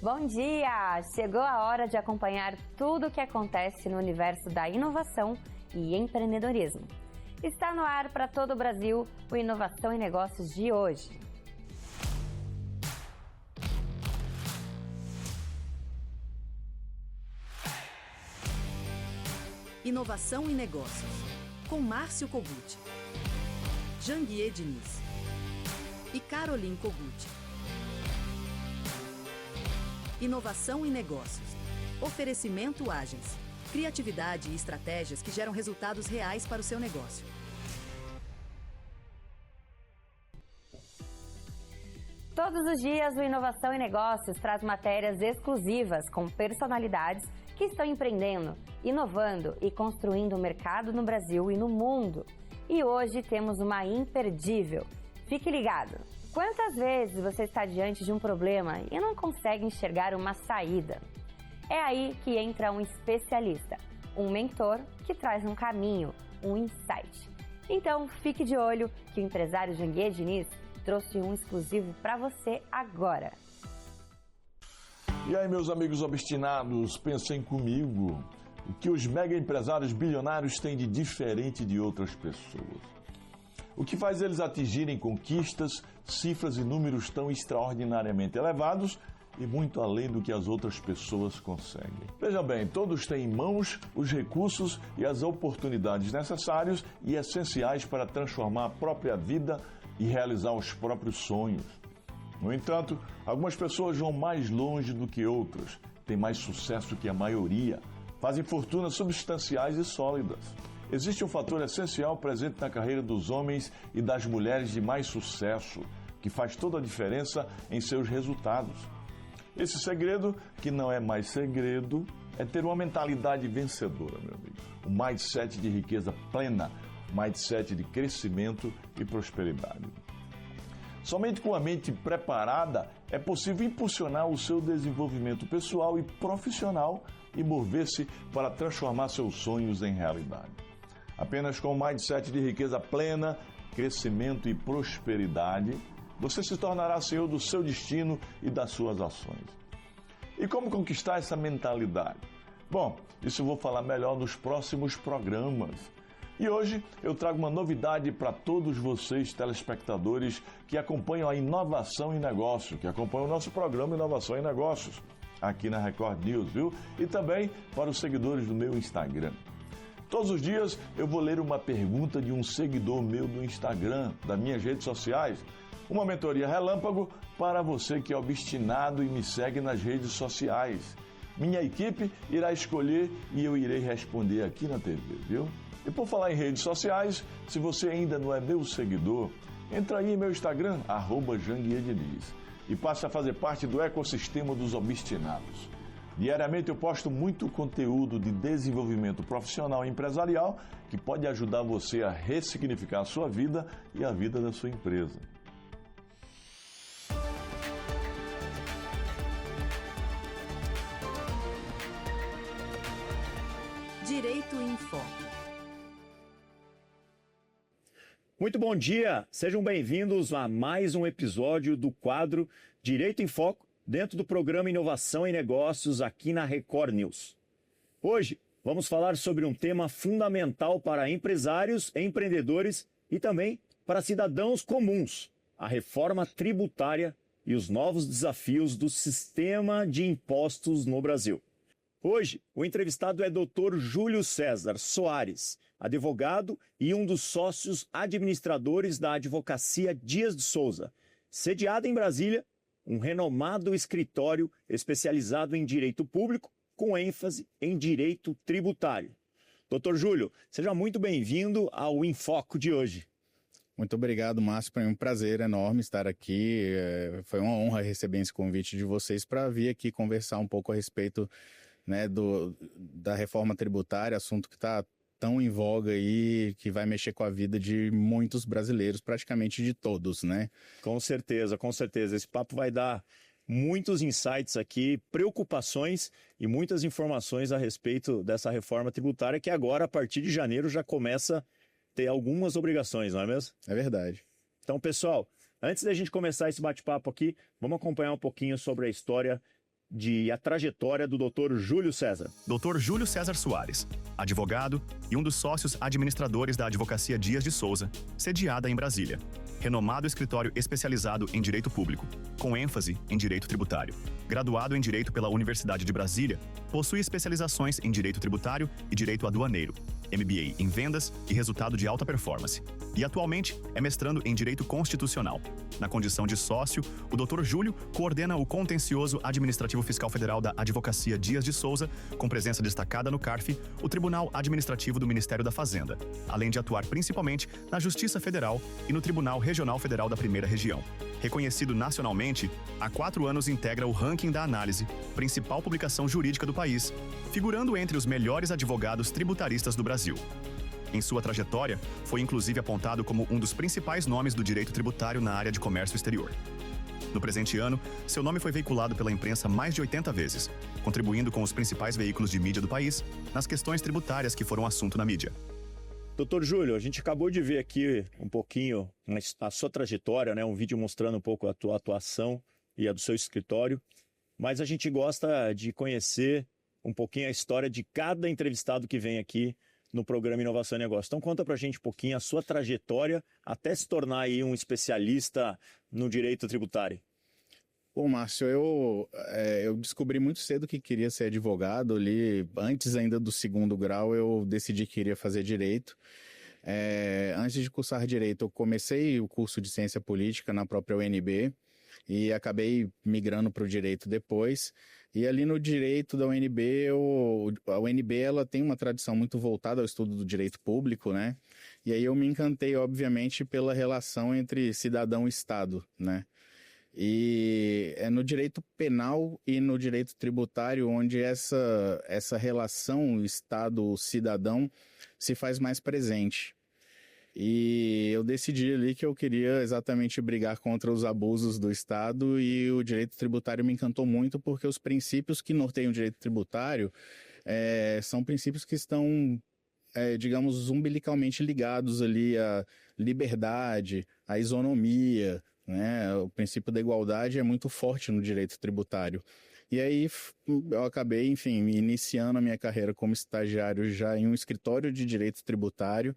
Bom dia! Chegou a hora de acompanhar tudo o que acontece no universo da inovação e empreendedorismo. Está no ar para todo o Brasil o Inovação e Negócios de hoje. Inovação e Negócios, com Márcio Kogut, Janguier Diniz e Caroline Kogut. Inovação e Negócios. Oferecimento Agence. Criatividade e estratégias que geram resultados reais para o seu negócio. Todos os dias, o Inovação e Negócios traz matérias exclusivas com personalidades que estão empreendendo, inovando e construindo o mercado no Brasil e no mundo. E hoje temos uma imperdível. Fique ligado! Quantas vezes você está diante de um problema e não consegue enxergar uma saída? É aí que entra um especialista, um mentor que traz um caminho, um insight. Então, fique de olho que o empresário Janguier Diniz trouxe um exclusivo para você agora. E aí, meus amigos obstinados, pensem comigo. O que os mega empresários bilionários têm de diferente de outras pessoas? O que faz eles atingirem conquistas, cifras e números tão extraordinariamente elevados e muito além do que as outras pessoas conseguem? Veja bem, todos têm em mãos os recursos e as oportunidades necessários e essenciais para transformar a própria vida e realizar os próprios sonhos. No entanto, algumas pessoas vão mais longe do que outras, têm mais sucesso que a maioria, fazem fortunas substanciais e sólidas. Existe um fator essencial presente na carreira dos homens e das mulheres de mais sucesso, que faz toda a diferença em seus resultados. Esse segredo, que não é mais segredo, é ter uma mentalidade vencedora, meu amigo. Um mindset de riqueza plena, mindset de crescimento e prosperidade. Somente com a mente preparada é possível impulsionar o seu desenvolvimento pessoal e profissional e mover-se para transformar seus sonhos em realidade. Apenas com um mindset de riqueza plena, crescimento e prosperidade, você se tornará senhor do seu destino e das suas ações. E como conquistar essa mentalidade? Bom, isso eu vou falar melhor nos próximos programas. E hoje eu trago uma novidade para todos vocês, telespectadores, que acompanham a Inovação em Negócios, que acompanham o nosso programa Inovação em Negócios, aqui na Record News, viu? E também para os seguidores do meu Instagram. Todos os dias eu vou ler uma pergunta de um seguidor meu do Instagram, das minhas redes sociais. Uma mentoria relâmpago para você que é obstinado e me segue nas redes sociais. Minha equipe irá escolher e eu irei responder aqui na TV, viu? E por falar em redes sociais, se você ainda não é meu seguidor, entra aí em meu Instagram, @JanguierDiniz, e passe a fazer parte do ecossistema dos obstinados. Diariamente eu posto muito conteúdo de desenvolvimento profissional e empresarial que pode ajudar você a ressignificar a sua vida e a vida da sua empresa. Direito em Foco. Muito bom dia, sejam bem-vindos a mais um episódio do quadro Direito em Foco, dentro do programa Inovação e Negócios aqui na Record News. Hoje vamos falar sobre um tema fundamental para empresários, empreendedores e também para cidadãos comuns, a reforma tributária e os novos desafios do sistema de impostos no Brasil. Hoje, o entrevistado é Dr. Júlio César Soares, advogado e um dos sócios administradores da Advocacia Dias de Souza, sediada em Brasília, um renomado escritório especializado em direito público, com ênfase em direito tributário. Dr. Júlio, seja muito bem-vindo ao Infoco de hoje. Muito obrigado, Márcio. Foi um prazer enorme estar aqui. Foi uma honra receber esse convite de vocês para vir aqui conversar um pouco a respeito, né, da reforma tributária, assunto que está tão em voga aí, que vai mexer com a vida de muitos brasileiros, praticamente de todos, né? Com certeza, com certeza. Esse papo vai dar muitos insights aqui, preocupações e muitas informações a respeito dessa reforma tributária que agora, a partir de janeiro, já começa a ter algumas obrigações, não é mesmo? É verdade. Então, pessoal, antes da gente começar esse bate-papo aqui, vamos acompanhar um pouquinho sobre a história a trajetória do Dr. Júlio César. Dr. Júlio César Soares, advogado e um dos sócios administradores da Advocacia Dias de Souza, sediada em Brasília. Renomado escritório especializado em direito público, com ênfase em direito tributário. Graduado em Direito pela Universidade de Brasília, possui especializações em direito tributário e direito aduaneiro, MBA em vendas e resultado de alta performance. E atualmente é mestrando em Direito Constitucional. Na condição de sócio, o Dr. Júlio coordena o Contencioso Administrativo Fiscal Federal da Advocacia Dias de Souza, com presença destacada no CARF, o Tribunal Administrativo do Ministério da Fazenda, além de atuar principalmente na Justiça Federal e no Tribunal Regional Federal da Primeira Região. Reconhecido nacionalmente, há 4 anos integra o Ranking da Análise, principal publicação jurídica do país, figurando entre os melhores advogados tributaristas do Brasil. Em sua trajetória, foi inclusive apontado como um dos principais nomes do direito tributário na área de comércio exterior. No presente ano, seu nome foi veiculado pela imprensa mais de 80 vezes, contribuindo com os principais veículos de mídia do país nas questões tributárias que foram assunto na mídia. Doutor Júlio, a gente acabou de ver aqui um pouquinho a sua trajetória, né? Um vídeo mostrando um pouco a tua atuação e a do seu escritório, mas a gente gosta de conhecer um pouquinho a história de cada entrevistado que vem aqui no programa Inovação e Negócio. Então conta pra gente um pouquinho a sua trajetória até se tornar aí um especialista no direito tributário. Bom, Márcio, eu descobri muito cedo que queria ser advogado ali. Antes ainda do 2º grau, eu decidi que queria fazer direito. Antes de cursar direito, eu comecei o curso de ciência política na própria UNB e acabei migrando para o direito depois. E ali no direito da UNB, a UNB ela tem uma tradição muito voltada ao estudo do direito público, né? E aí eu me encantei, obviamente, pela relação entre cidadão e Estado, né? E é no direito penal e no direito tributário onde essa relação Estado-cidadão se faz mais presente. E eu decidi ali que eu queria exatamente brigar contra os abusos do Estado, e o direito tributário me encantou muito porque os princípios que norteiam o direito tributário são princípios que estão, digamos, umbilicalmente ligados ali à liberdade, à isonomia, né? O princípio da igualdade é muito forte no direito tributário. E aí eu acabei, enfim, iniciando a minha carreira como estagiário já em um escritório de direito tributário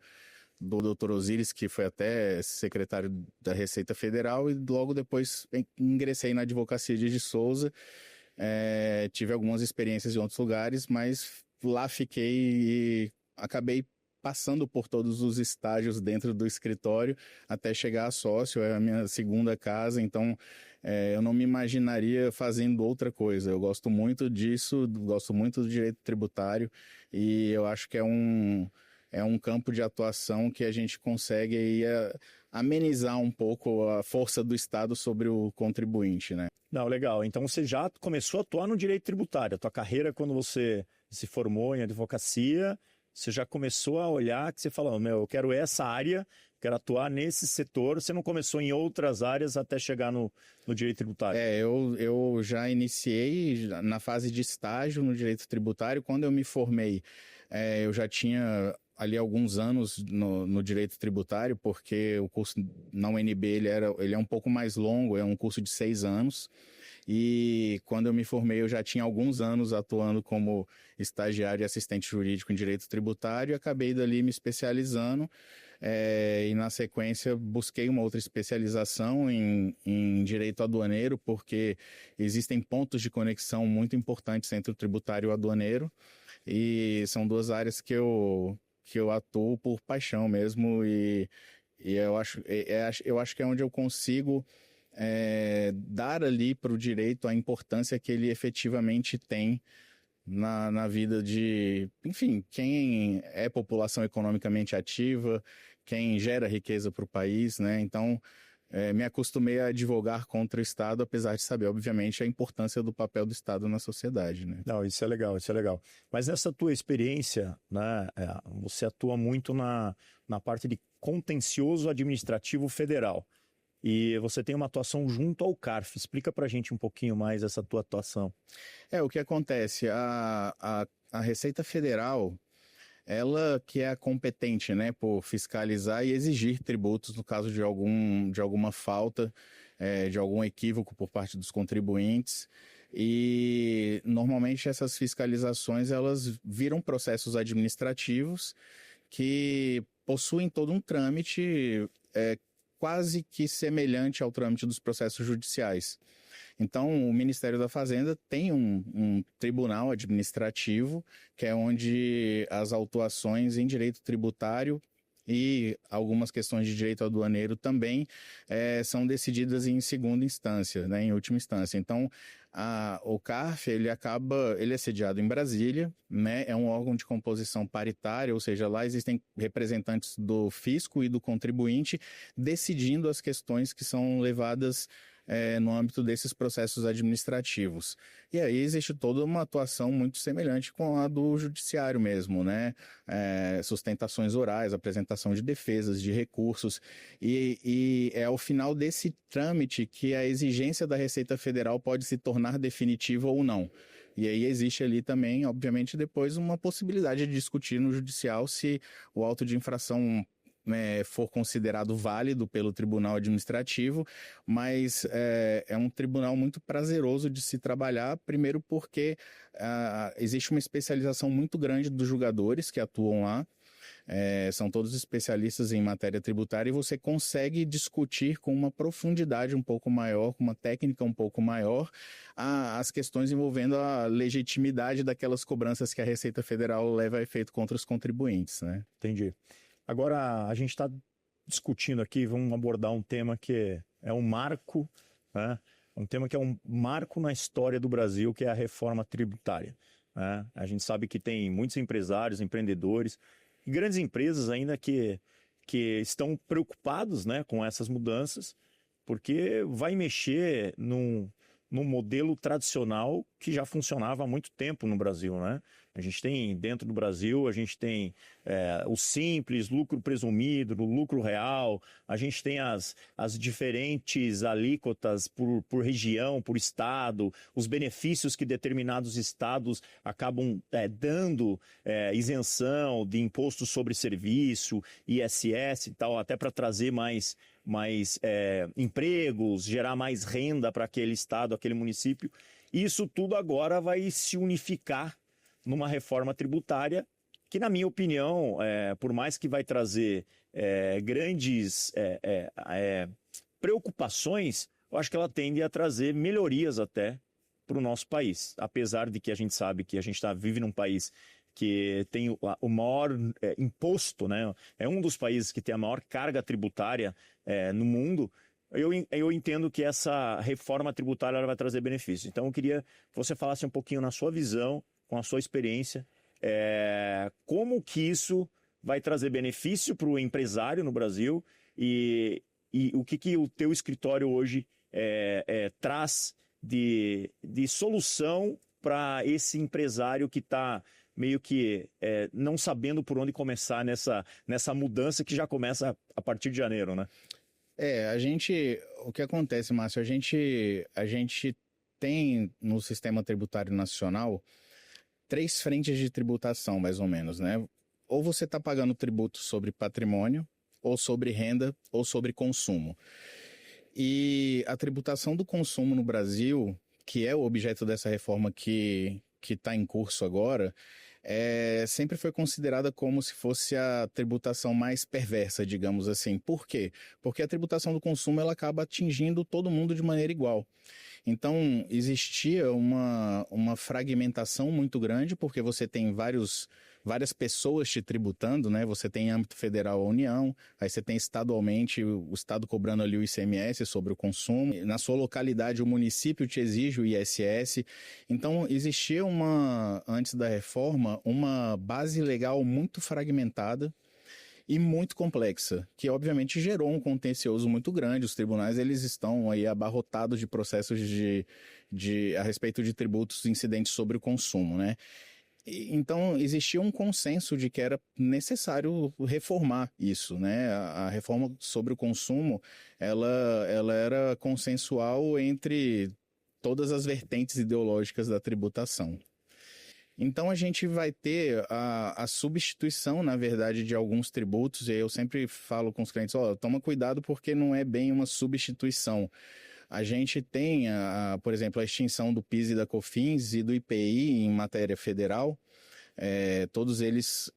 do Dr. Osíris, que foi até secretário da Receita Federal, e logo depois ingressei na Advocacia Dias de Souza. Tive algumas experiências em outros lugares, mas lá fiquei e acabei passando por todos os estágios dentro do escritório até chegar a sócio. É a minha 2ª casa, então eu não me imaginaria fazendo outra coisa. Eu gosto muito disso, gosto muito do direito tributário, e eu acho que é um campo de atuação que a gente consegue aí amenizar um pouco a força do Estado sobre o contribuinte, né? Não, legal. Então você já começou a atuar no direito tributário. A tua carreira, quando você se formou em advocacia, você já começou a olhar que você falou, eu quero essa área, quero atuar nesse setor. Você não começou em outras áreas até chegar no direito tributário? Eu já iniciei na fase de estágio no direito tributário. Quando eu me formei, eu já tinha ali alguns anos no direito tributário, porque o curso na UNB ele é um pouco mais longo, é um curso de 6 anos. E quando eu me formei, eu já tinha alguns anos atuando como estagiário e assistente jurídico em direito tributário, e acabei dali me especializando, e na sequência busquei uma outra especialização em direito aduaneiro, porque existem pontos de conexão muito importantes entre o tributário e o aduaneiro, e são 2 áreas que eu atuo por paixão mesmo, e eu acho que é onde eu consigo dar ali para o direito a importância que ele efetivamente tem na vida de, enfim, quem é população economicamente ativa, quem gera riqueza para o país, né? Então, me acostumei a advogar contra o Estado, apesar de saber, obviamente, a importância do papel do Estado na sociedade, né? Não, isso é legal, isso é legal. Mas nessa tua experiência, né, você atua muito na parte de contencioso administrativo federal. E você tem uma atuação junto ao CARF. Explica pra gente um pouquinho mais essa tua atuação. O que acontece? A Receita Federal, ela que é a competente, né, por fiscalizar e exigir tributos no caso de alguma falta, de algum equívoco por parte dos contribuintes. E normalmente essas fiscalizações elas viram processos administrativos que possuem todo um trâmite quase que semelhante ao trâmite dos processos judiciais. Então, o Ministério da Fazenda tem um tribunal administrativo, que é onde as autuações em direito tributário e algumas questões de direito aduaneiro também são decididas em segunda instância, né, em última instância. Então, o CARF, ele é sediado em Brasília, né, é um órgão de composição paritária, ou seja, lá existem representantes do fisco e do contribuinte decidindo as questões que são levadas no âmbito desses processos administrativos. E aí existe toda uma atuação muito semelhante com a do judiciário mesmo, né? Sustentações orais, apresentação de defesas, de recursos, e é ao final desse trâmite que a exigência da Receita Federal pode se tornar definitiva ou não. E aí existe ali também, obviamente, depois uma possibilidade de discutir no judicial se o auto de infração for considerado válido pelo Tribunal Administrativo, mas é um tribunal muito prazeroso de se trabalhar, primeiro porque existe uma especialização muito grande dos julgadores que atuam lá, são todos especialistas em matéria tributária e você consegue discutir com uma profundidade um pouco maior, com uma técnica um pouco maior, as questões envolvendo a legitimidade daquelas cobranças que a Receita Federal leva a efeito contra os contribuintes, né? Entendi. Agora, a gente está discutindo aqui, vamos abordar um tema que é um marco, né? Um tema que é um marco na história do Brasil, que é a reforma tributária, né? A gente sabe que tem muitos empresários, empreendedores e grandes empresas ainda que estão preocupados, né, com essas mudanças, porque vai mexer num modelo tradicional que já funcionava há muito tempo no Brasil, né? A gente tem, dentro do Brasil, a gente tem o simples, lucro presumido, o lucro real, a gente tem as diferentes alíquotas por região, por estado, os benefícios que determinados estados acabam dando, isenção de imposto sobre serviço, ISS e tal, até para trazer mais empregos, gerar mais renda para aquele estado, aquele município. Isso tudo agora vai se unificar numa reforma tributária que, na minha opinião, por mais que vai trazer grandes preocupações, eu acho que ela tende a trazer melhorias até para o nosso país. Apesar de que a gente sabe que a gente vive num país que tem o maior imposto, né? É um dos países que tem a maior carga tributária no mundo. Eu entendo que essa reforma tributária ela vai trazer benefícios. Então, eu queria que você falasse um pouquinho na sua visão, com a sua experiência, como que isso vai trazer benefício para o empresário no Brasil e o que o teu escritório hoje traz de solução para esse empresário que está meio que não sabendo por onde começar nessa mudança que já começa a partir de janeiro, né? O que acontece, Márcio, a gente tem no sistema tributário nacional 3 frentes de tributação, mais ou menos, né? Ou você está pagando tributo sobre patrimônio, ou sobre renda, ou sobre consumo. E a tributação do consumo no Brasil, que é o objeto dessa reforma que está em curso agora, sempre foi considerada como se fosse a tributação mais perversa, digamos assim. Por quê? Porque a tributação do consumo ela acaba atingindo todo mundo de maneira igual. Então, existia uma fragmentação muito grande, porque você tem várias pessoas te tributando, né? Você tem em âmbito federal a União, aí você tem estadualmente o Estado cobrando ali o ICMS sobre o consumo. Na sua localidade, o município te exige o ISS. Então, existia antes da reforma, uma base legal muito fragmentada e muito complexa, que obviamente gerou um contencioso muito grande. Os tribunais eles estão aí abarrotados de processos a respeito de tributos incidentes sobre o consumo, né? Então, existia um consenso de que era necessário reformar isso, né? A reforma sobre o consumo, ela era consensual entre todas as vertentes ideológicas da tributação. Então, a gente vai ter a substituição, na verdade, de alguns tributos, e eu sempre falo com os clientes, toma cuidado porque não é bem uma substituição. a gente tem, por exemplo, a extinção do PIS e da COFINS e do IPI em matéria federal, todos eles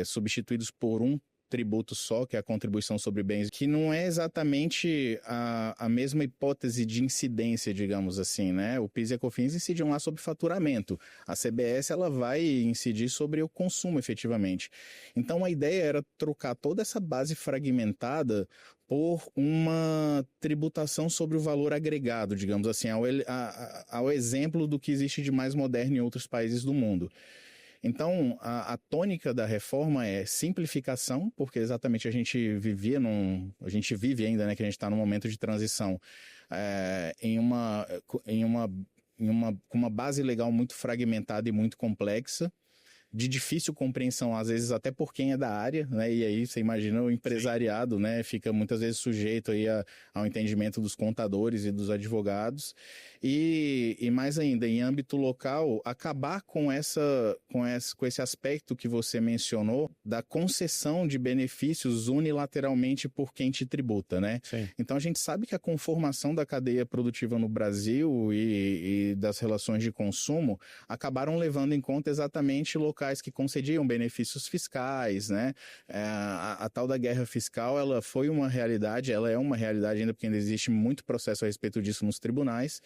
substituídos por um tributo só, que é a contribuição sobre bens, que não é exatamente a mesma hipótese de incidência, digamos assim, né? O PIS e a COFINS incidem lá sobre faturamento. A CBS, ela vai incidir sobre o consumo, efetivamente. Então, a ideia era trocar toda essa base fragmentada por uma tributação sobre o valor agregado, digamos assim, ao exemplo do que existe de mais moderno em outros países do mundo. Então, a tônica da reforma é simplificação, porque exatamente a gente vive ainda, né, que a gente está num momento de transição com uma base legal muito fragmentada e muito complexa, de difícil compreensão, às vezes até por quem é da área, né? E aí você imagina o empresariado, né? Fica muitas vezes sujeito aí ao entendimento dos contadores e dos advogados. E mais ainda, em âmbito local, acabar com esse aspecto que você mencionou da concessão de benefícios unilateralmente por quem te tributa, né? Sim. Então a gente sabe que a conformação da cadeia produtiva no Brasil e das relações de consumo acabaram levando em conta exatamente locais que concediam benefícios fiscais, né? A tal da guerra fiscal, ela foi uma realidade, ela é uma realidade ainda porque ainda existe muito processo a respeito disso nos tribunais,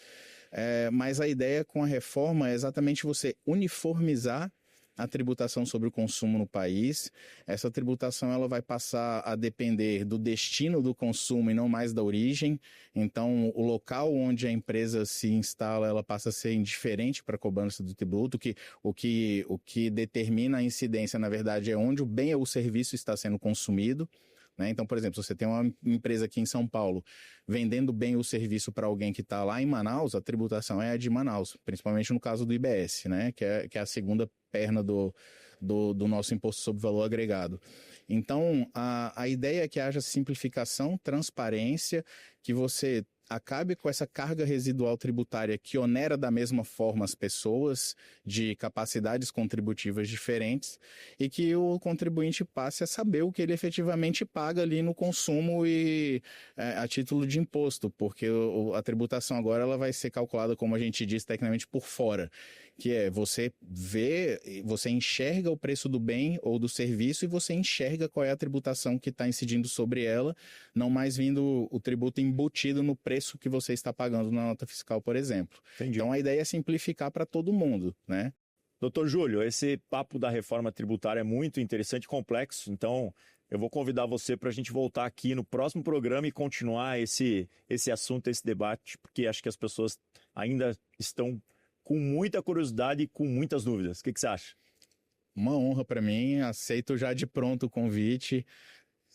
mas a ideia com a reforma é exatamente você uniformizar a tributação sobre o consumo no país. Essa tributação ela vai passar a depender do destino do consumo e não mais da origem. Então, o local onde a empresa se instala, ela passa a ser indiferente para a cobrança do tributo. O que determina a incidência, na verdade, é onde o bem ou o serviço está sendo consumido. Então, por exemplo, se você tem uma empresa aqui em São Paulo vendendo bem o serviço para alguém que está lá em Manaus, a tributação é a de Manaus, principalmente no caso do IBS, né? que é a segunda perna do nosso imposto sobre valor agregado. Então, a ideia é que haja simplificação, transparência, que você acabe com essa carga residual tributária que onera da mesma forma as pessoas de capacidades contributivas diferentes e que o contribuinte passe a saber o que ele efetivamente paga ali no consumo e a título de imposto, porque a tributação agora ela vai ser calculada, como a gente diz tecnicamente, por fora, que é você enxerga o preço do bem ou do serviço e você enxerga qual é a tributação que está incidindo sobre ela, não mais vindo o tributo embutido no preço que você está pagando na nota fiscal, por exemplo. Entendi. Então a ideia é simplificar para todo mundo, né? Doutor Júlio, esse papo da reforma tributária é muito interessante e complexo, então eu vou convidar você para a gente voltar aqui no próximo programa e continuar esse assunto, esse debate, porque acho que as pessoas ainda estão com muita curiosidade e com muitas dúvidas. O que você acha? Uma honra para mim, aceito já de pronto o convite,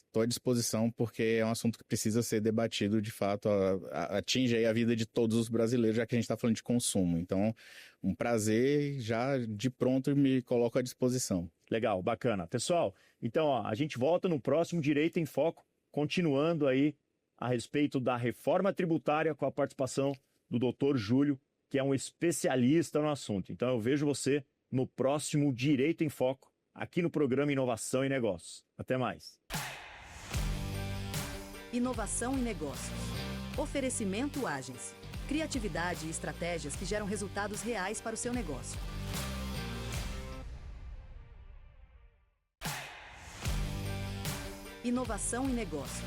estou à disposição porque é um assunto que precisa ser debatido de fato, atinge aí a vida de todos os brasileiros, já que a gente está falando de consumo. Então, um prazer, já de pronto me coloco à disposição. Legal, bacana. Pessoal, então a gente volta no próximo Direito em Foco, continuando aí a respeito da reforma tributária com a participação do doutor Júlio, que é um especialista no assunto. Então eu vejo você no próximo Direito em Foco, aqui no programa Inovação e Negócios. Até mais. Inovação e Negócios. Oferecimento Agens. Criatividade e estratégias que geram resultados reais para o seu negócio. Inovação e Negócios.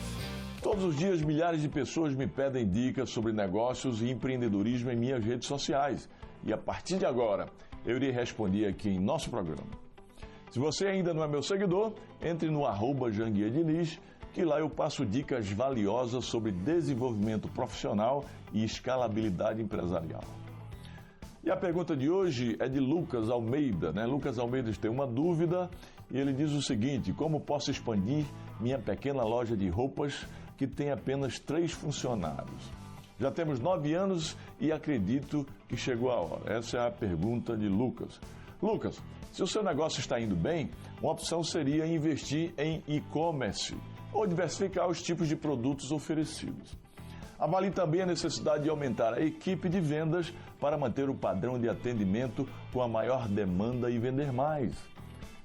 Todos os dias, milhares de pessoas me pedem dicas sobre negócios e empreendedorismo em minhas redes sociais. E a partir de agora, eu irei responder aqui em nosso programa. Se você ainda não é meu seguidor, entre no @JanguiaDiniz, que lá eu passo dicas valiosas sobre desenvolvimento profissional e escalabilidade empresarial. E a pergunta de hoje é de Lucas Almeida, né? Lucas Almeida tem uma dúvida e ele diz o seguinte: como posso expandir minha pequena loja de roupas que tem apenas 3 funcionários? Já temos 9 anos e acredito que chegou a hora. Essa é a pergunta de Lucas. Lucas, se o seu negócio está indo bem, uma opção seria investir em e-commerce ou diversificar os tipos de produtos oferecidos. Avalie também a necessidade de aumentar a equipe de vendas para manter o padrão de atendimento com a maior demanda e vender mais.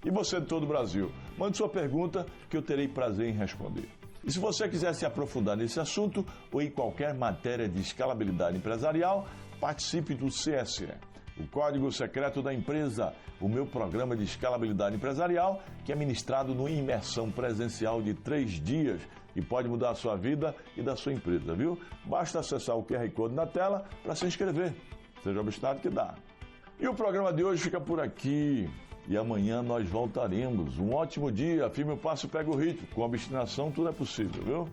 E você de todo o Brasil, mande sua pergunta que eu terei prazer em responder. E se você quiser se aprofundar nesse assunto ou em qualquer matéria de escalabilidade empresarial, participe do CSE, o Código Secreto da Empresa, o meu programa de escalabilidade empresarial, que é ministrado numa imersão presencial de 3 dias e pode mudar a sua vida e da sua empresa, viu? Basta acessar o QR Code na tela para se inscrever. Seja obstinado que dá. E o programa de hoje fica por aqui. E amanhã nós voltaremos. Um ótimo dia, firme o passo e pega o ritmo. Com obstinação tudo é possível, viu?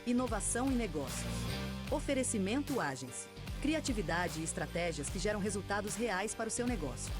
Inovação e negócios. Oferecimento Agence. Criatividade e estratégias que geram resultados reais para o seu negócio.